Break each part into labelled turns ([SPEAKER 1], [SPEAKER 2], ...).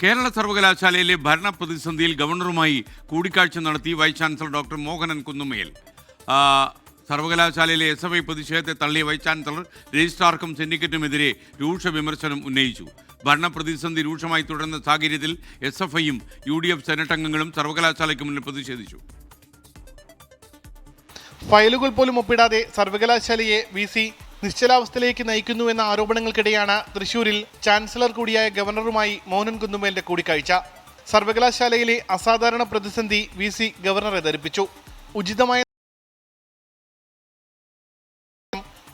[SPEAKER 1] കേരള സർവകലാശാലയിലെ ഭരണ പ്രതിസന്ധിയിൽ ഗവർണറുമായി കൂടിക്കാഴ്ച നടത്തി vice chancellor doctor Mohanan Kunnummal. സർവകലാശാലയിലെ SFI പ്രതിഷേധത്തെ തള്ളിയ വൈസ് ചാൻസലർ രജിസ്ട്രാർക്കും സിൻഡിക്കേറ്റിനുമെതിരെ രൂക്ഷ വിമർശനം ഉന്നയിച്ചു. ഭരണ പ്രതിസന്ധി രൂക്ഷമായി തുടരുന്ന സാഹചര്യത്തിൽ SFIയും UDF സെനറ്റ് അംഗങ്ങളും സർവകലാശാലയ്ക്ക് മുന്നിൽ പ്രതിഷേധിച്ചു.
[SPEAKER 2] ഫയലുകൾ പോലും ഒപ്പിടാതെ സർവകലാശാലയെ VC നിശ്ചലാവസ്ഥയിലേക്ക് നയിക്കുന്നുവെന്ന ആരോപണങ്ങൾക്കിടെയാണ് തൃശൂരിൽ ചാൻസലർ കൂടിയായ ഗവർണറുമായി മോഹനൻ കുന്നുമ്മേലിന്റെ കൂടിക്കാഴ്ച. സർവകലാശാലയിലെ അസാധാരണ പ്രതിസന്ധി VC ഗവർണറെ ധരിപ്പിച്ചു. ഉചിതമായ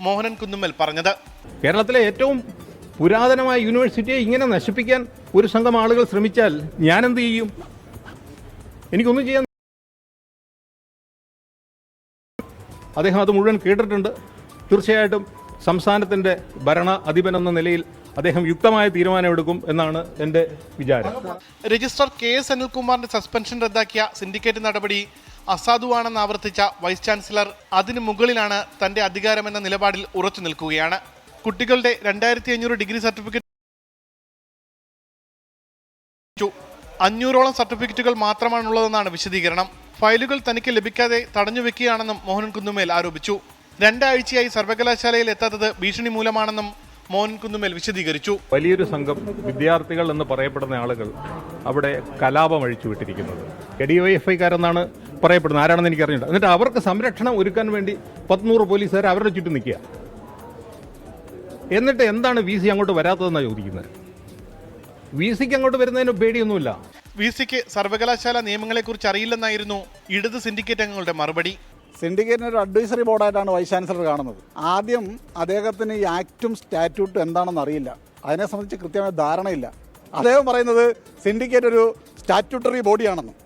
[SPEAKER 2] മോഹനൻ കുന്നുമ്മേൽ പറഞ്ഞത്,
[SPEAKER 3] കേരളത്തിലെ ഏറ്റവും പുരാതനമായ യൂണിവേഴ്സിറ്റിയെ ഇങ്ങനെ നശിപ്പിക്കാൻ ഒരു സംഘം ആളുകൾ ശ്രമിച്ചാൽ ഞാനെന്ത് ചെയ്യും? എനിക്കൊന്നും ചെയ്യാൻ. അദ്ദേഹം അത് മുഴുവൻ കേട്ടിട്ടുണ്ട്. തീർച്ചയായിട്ടും സംസ്ഥാനത്തിൻ്റെ ഭരണ അധിപൻ എന്ന നിലയിൽ അദ്ദേഹം യുക്തമായ തീരുമാനമെടുക്കും എന്നാണ് എൻ്റെ വിചാരം.
[SPEAKER 2] രജിസ്ട്രാർ KS അനിൽകുമാറിന്റെ സസ്പെൻഷൻ റദ്ദാക്കിയ സിൻഡിക്കേറ്റ് നടപടി അസാധുവാണെന്ന് ആവർത്തിച്ച വൈസ് ചാൻസലർ അതിനു മുകളിലാണ് തന്റെ അധികാരമെന്ന നിലപാടിൽ ഉറച്ചു നിൽക്കുകയാണ്. കുട്ടികളുടെ 2500 ഡിഗ്രി സർട്ടിഫിക്കറ്റ് 500ഓളം സർട്ടിഫിക്കറ്റുകൾ മാത്രമാണുള്ളതെന്നാണ് വിശദീകരണം. ഫയലുകൾ തനിക്ക് ലഭിക്കാതെ തടഞ്ഞുവെക്കുകയാണെന്നും മോഹനൻ കുന്നുമ്മേൽ ആരോപിച്ചു. 2 ആഴ്ചയായി സർവകലാശാലയിൽ എത്താത്തത് ഭീഷണി മൂലമാണെന്നും മോഹനൻ കുന്നുമ്മേൽ വിശദീകരിച്ചു.
[SPEAKER 3] വലിയൊരു സംഘം വിദ്യാർത്ഥികൾ എന്ന് പറയപ്പെടുന്ന ആളുകൾ അവിടെ കലാപം അഴിച്ചുവിട്ടിരിക്കുന്നത് DYFIക്കാരെന്നാണ് പറയപ്പെടുന്നത്. ആരാണെന്ന് എനിക്ക് അറിഞ്ഞില്ല. എന്നിട്ട് അവർക്ക് സംരക്ഷണം ഒരുക്കാൻ വേണ്ടി 100 പോലീസുകാർ അവരുടെ ചുറ്റും നിൽക്കുക. എന്നിട്ട് എന്താണ് VC അങ്ങോട്ട് വരാത്തതെന്നാണ് ചോദിക്കുന്നത്. VCക്ക് അങ്ങോട്ട് വരുന്നതിന് പേടിയൊന്നുമില്ല.
[SPEAKER 2] VCക്ക് സർവകലാശാല നിയമങ്ങളെക്കുറിച്ച് അറിയില്ലെന്നായിരുന്നു ഇടത് സിൻഡിക്കേറ്റ് അംഗങ്ങളുടെ മറുപടി.
[SPEAKER 4] സിൻഡിക്കേറ്റിന് ഒരു അഡ്വൈസറി ബോർഡായിട്ടാണ് വൈസ് ചാൻസലർ കാണുന്നത്. ആദ്യം അദ്ദേഹത്തിന് ഈ ആക്റ്റും സ്റ്റാറ്റ്യൂട്ടും എന്താണെന്ന് അറിയില്ല. അതിനെ സംബന്ധിച്ച് കൃത്യമായ ധാരണയില്ല. അദ്ദേഹം പറയുന്നത് സിൻഡിക്കേറ്റ് ഒരു സ്റ്റാറ്റ്യൂട്ടറി ബോഡിയാണെന്നും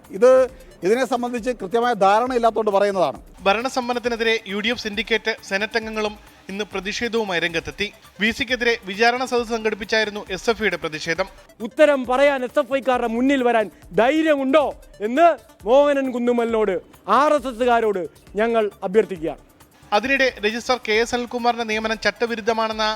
[SPEAKER 4] ഇതിനെ സംബന്ധിച്ച് കൃത്യമായ ധാരണയില്ലാത്തതുകൊണ്ട് പറയുന്നതാണ്.
[SPEAKER 2] ഭരണസമ്മേളനത്തിനെതിരെ UDF സിൻഡിക്കേറ്റ് സെനറ്റ് അംഗങ്ങളും ഇന്ന് പ്രതിഷേധവുമായി രംഗത്തെത്തി. VCക്കെതിരെ വിചാരണ സദസ്സ് സംഘടിപ്പിച്ചായിരുന്നു SFIയുടെ പ്രതിഷേധം.
[SPEAKER 5] ഉത്തരം പറയാൻ SFIക്കാരുടെ മുന്നിൽ വരാൻ ധൈര്യമുണ്ടോ എന്ന് മോഹനൻ കുന്നുമ്മലിനോട് RSSകാരോട് ഞങ്ങൾ അഭ്യർത്ഥിക്കുകയാണ്.
[SPEAKER 2] അതിനിടെ രജിസ്ട്രാർ KS അനിൽകുമാറിന്റെ നിയമനം ചട്ടവിരുദ്ധമാണെന്ന